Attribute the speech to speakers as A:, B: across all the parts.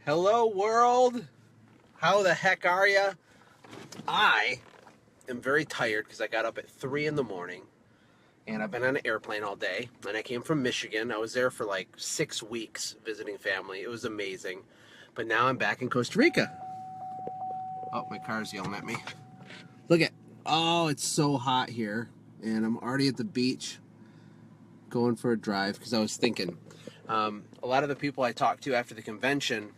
A: Hello, world. How the heck are ya? I am very tired because I got up at 3 in the morning and I've been on an airplane all day. And I came from Michigan. I was there for like 6 weeks visiting family. It was amazing. But now I'm back in Costa Rica. Oh, my car's yelling at me. Look at, oh, it's so hot here. And I'm already at the beach going for a drive because I was thinking. A lot of the people I talked to after the convention,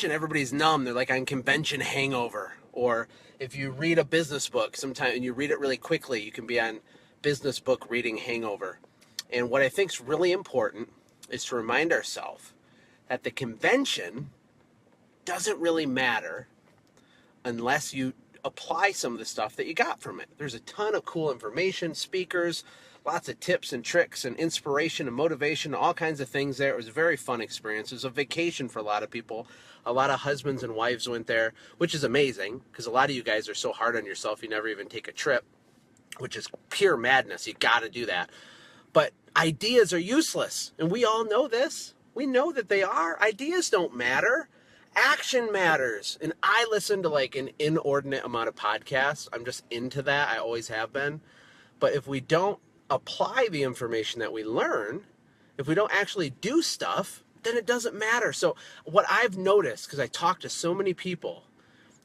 A: everybody's numb. They're like on convention hangover. Or if you read a business book sometime and you read it really quickly, you can be on business book reading hangover. And what I think is really important is to remind ourselves that the convention doesn't really matter unless you apply some of the stuff that you got from it. There's a ton of cool information, speakers, lots of tips and tricks and inspiration and motivation, all kinds of things there. It was a very fun experience. It was a vacation for a lot of people. A lot of husbands and wives went there, which is amazing because a lot of you guys are so hard on yourself you never even take a trip, which is pure madness. You got to do that. But ideas are useless, and we all know this. We know that they are. Ideas don't matter. Action matters. And I listen to like an inordinate amount of podcasts. I'm just into that. I always have been. But if we don't apply the information that we learn, if we don't actually do stuff, then it doesn't matter. So what I've noticed, because I talk to so many people,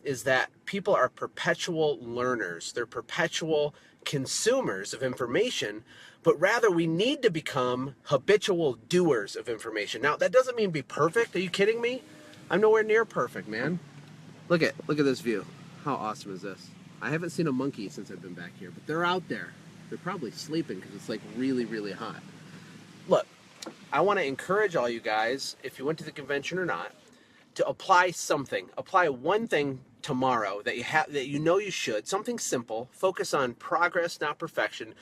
A: is that people are perpetual learners. They're perpetual consumers of information, but rather we need to become habitual doers of information. Now, that doesn't mean be perfect. Are you kidding me? I'm nowhere near perfect, man. Look at this view. How awesome is this? I haven't seen a monkey since I've been back here, but they're out there. They're probably sleeping because it's like really, really hot. Look, I want to encourage all you guys, if you went to the convention or not, to apply something. Apply one thing tomorrow that you know you should. Something simple. Focus on progress, not perfection.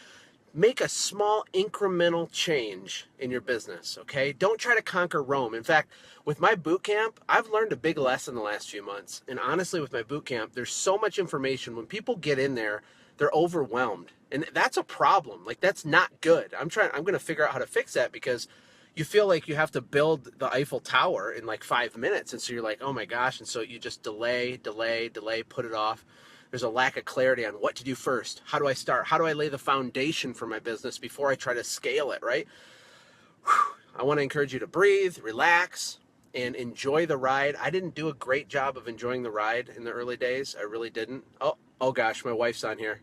A: Make a small incremental change in your business, okay? Don't try to conquer Rome. In fact, with my boot camp, I've learned a big lesson the last few months. And honestly, with my boot camp, there's so much information. When people get in there, they're overwhelmed. And that's a problem. Like, that's not good. I'm going to figure out how to fix that because you feel like you have to build the Eiffel Tower in like 5 minutes. And so you're like, oh my gosh. And so you just delay, put it off. There's a lack of clarity on what to do first. How do I start? How do I lay the foundation for my business before I try to scale it, right? I want to encourage you to breathe, relax, and enjoy the ride. I didn't do a great job of enjoying the ride in the early days. I really didn't. Oh gosh, my wife's on here.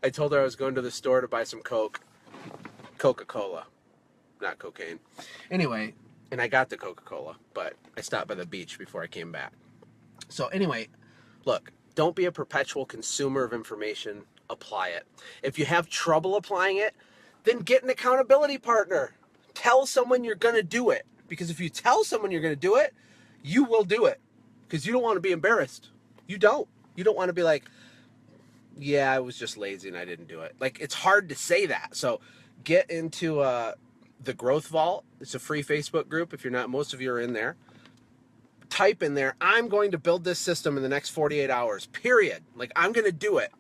A: I told her I was going to the store to buy some Coca-Cola, not cocaine. Anyway, and I got the Coca-Cola, but I stopped by the beach before I came back. So anyway, look, don't be a perpetual consumer of information. Apply it. If you have trouble applying it, then get an accountability partner. Tell someone you're going to do it. Because if you tell someone you're going to do it, you will do it. Because you don't want to be embarrassed. You don't. You don't want to be like, yeah, I was just lazy and I didn't do it. Like, it's hard to say that. So get into the Growth Vault. It's a free Facebook group. If you're not, most of you are in there. Type in there, I'm going to build this system in the next 48 hours, period. Like, I'm going to do it.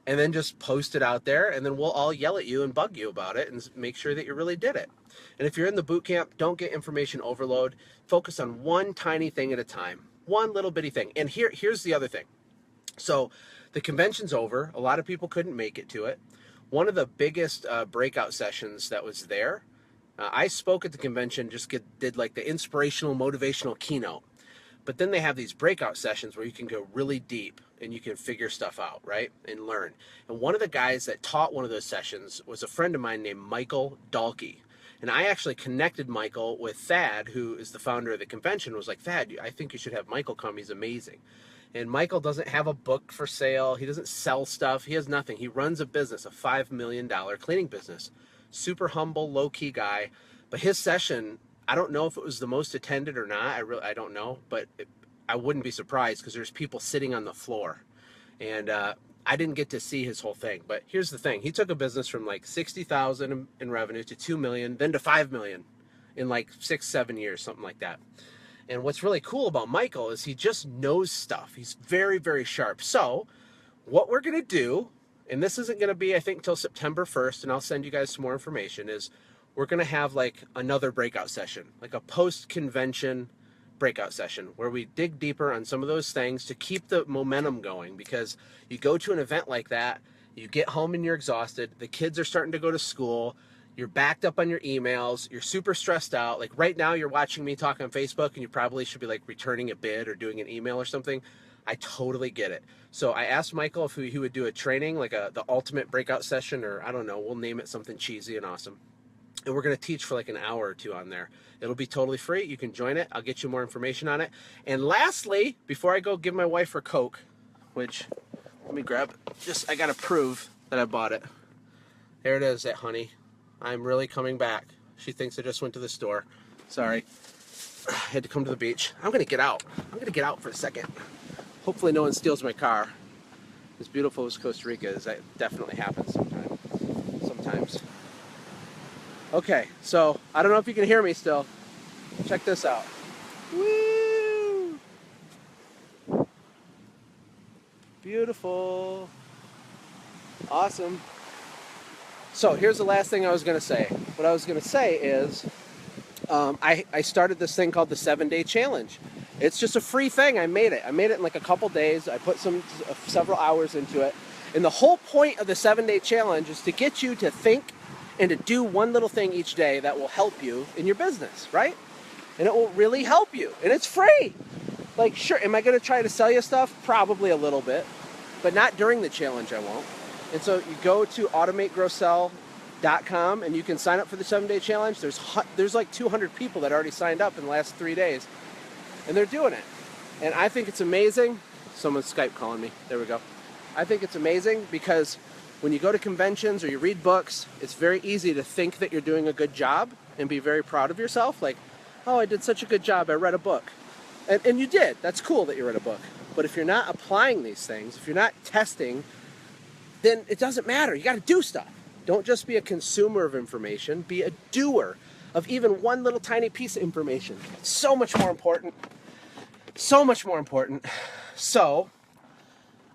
A: And then just post it out there, and then we'll all yell at you and bug you about it and make sure that you really did it. And if you're in the boot camp, don't get information overload. Focus on one tiny thing at a time, one little bitty thing. And here's the other thing. So the convention's over. A lot of people couldn't make it to it. One of the biggest breakout sessions that was there, I spoke at the convention, did like the inspirational, motivational keynote. But then they have these breakout sessions where you can go really deep and you can figure stuff out, right? And learn. And one of the guys that taught one of those sessions was a friend of mine named Michael Dahlke. And I actually connected Michael with Thad, who is the founder of the convention, was like, Thad, I think you should have Michael come. He's amazing. And Michael doesn't have a book for sale. He doesn't sell stuff. He has nothing. He runs a business, a $5 million cleaning business. Super humble, low-key guy. But his session, I don't know if it was the most attended or not. I don't know, but I wouldn't be surprised because there's people sitting on the floor. And I didn't get to see his whole thing. But here's the thing. He took a business from like 60,000 in revenue to 2 million, then to 5 million in like 6-7 years, something like that. And what's really cool about Michael is he just knows stuff. He's very, very sharp. So what we're going to do, and this isn't going to be, I think, till September 1st, and I'll send you guys some more information, is we're going to have like another breakout session, like a post-convention breakout session where we dig deeper on some of those things to keep the momentum going, because you go to an event like that, you get home and you're exhausted, the kids are starting to go to school, you're backed up on your emails, you're super stressed out. Like right now you're watching me talk on Facebook and you probably should be like returning a bid or doing an email or something. I totally get it. So I asked Michael if he would do a training, like the ultimate breakout session, or I don't know, we'll name it something cheesy and awesome. And we're going to teach for like an hour or two on there. It'll be totally free. You can join it. I'll get you more information on it. And lastly, before I go give my wife her Coke, which, let me grab it. I got to prove that I bought it. There it is, that honey. I'm really coming back. She thinks I just went to the store. Sorry. I had to come to the beach. I'm going to get out. I'm going to get out for a second. Hopefully no one steals my car. As beautiful as Costa Rica is, that definitely happens sometimes. Okay, so I don't know if you can hear me still. Check this out. Woo! Beautiful. Awesome. So here's the last thing I was going to say. What I was going to say is I started this thing called the 7-Day Challenge. It's just a free thing. I made it in like a couple days. I put several hours into it. And the whole point of the 7-Day Challenge is to get you to think and to do one little thing each day that will help you in your business, right? And it will really help you. And it's free. Like, sure, am I going to try to sell you stuff? Probably a little bit. But not during the challenge, I won't. And so you go to automategrowsell.com and you can sign up for the 7-Day Challenge. There's like 200 people that already signed up in the last 3 days. And they're doing it. And I think it's amazing. Someone's Skype calling me. There we go. I think it's amazing because when you go to conventions or you read books, it's very easy to think that you're doing a good job and be very proud of yourself. Like, oh, I did such a good job. I read a book. And you did. That's cool that you read a book. But if you're not applying these things, if you're not testing, then it doesn't matter. You got to do stuff. Don't just be a consumer of information. Be a doer of even one little tiny piece of information. It's so much more important. So much more important. So,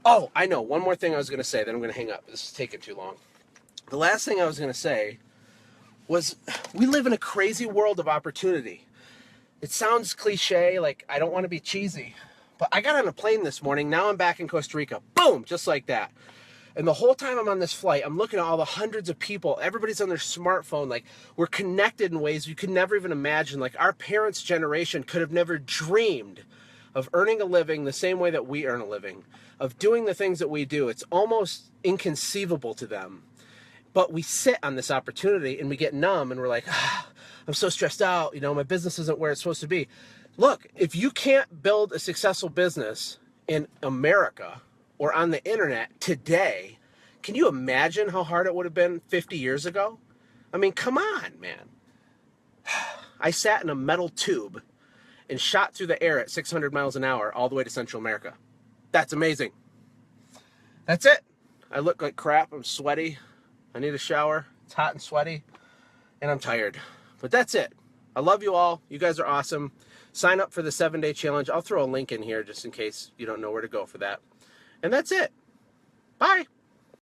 A: oh, I know. One more thing I was going to say, then I'm going to hang up. This is taking too long. The last thing I was going to say was we live in a crazy world of opportunity. It sounds cliche, like I don't want to be cheesy, but I got on a plane this morning. Now I'm back in Costa Rica. Boom, just like that. And the whole time I'm on this flight, I'm looking at all the hundreds of people. Everybody's on their smartphone. Like, we're connected in ways you could never even imagine. Like, our parents' generation could have never dreamed of earning a living the same way that we earn a living, of doing the things that we do. It's almost inconceivable to them. But we sit on this opportunity and we get numb and we're like, I'm so stressed out. You know, my business isn't where it's supposed to be. Look, if you can't build a successful business in America or on the internet today, can you imagine how hard it would have been 50 years ago? I mean, come on, man. I sat in a metal tube and shot through the air at 600 miles an hour all the way to Central America. That's amazing. That's it. I look like crap. I'm sweaty. I need a shower. It's hot and sweaty. And I'm tired. But that's it. I love you all. You guys are awesome. Sign up for the 7-Day Challenge. I'll throw a link in here just in case you don't know where to go for that. And that's it. Bye.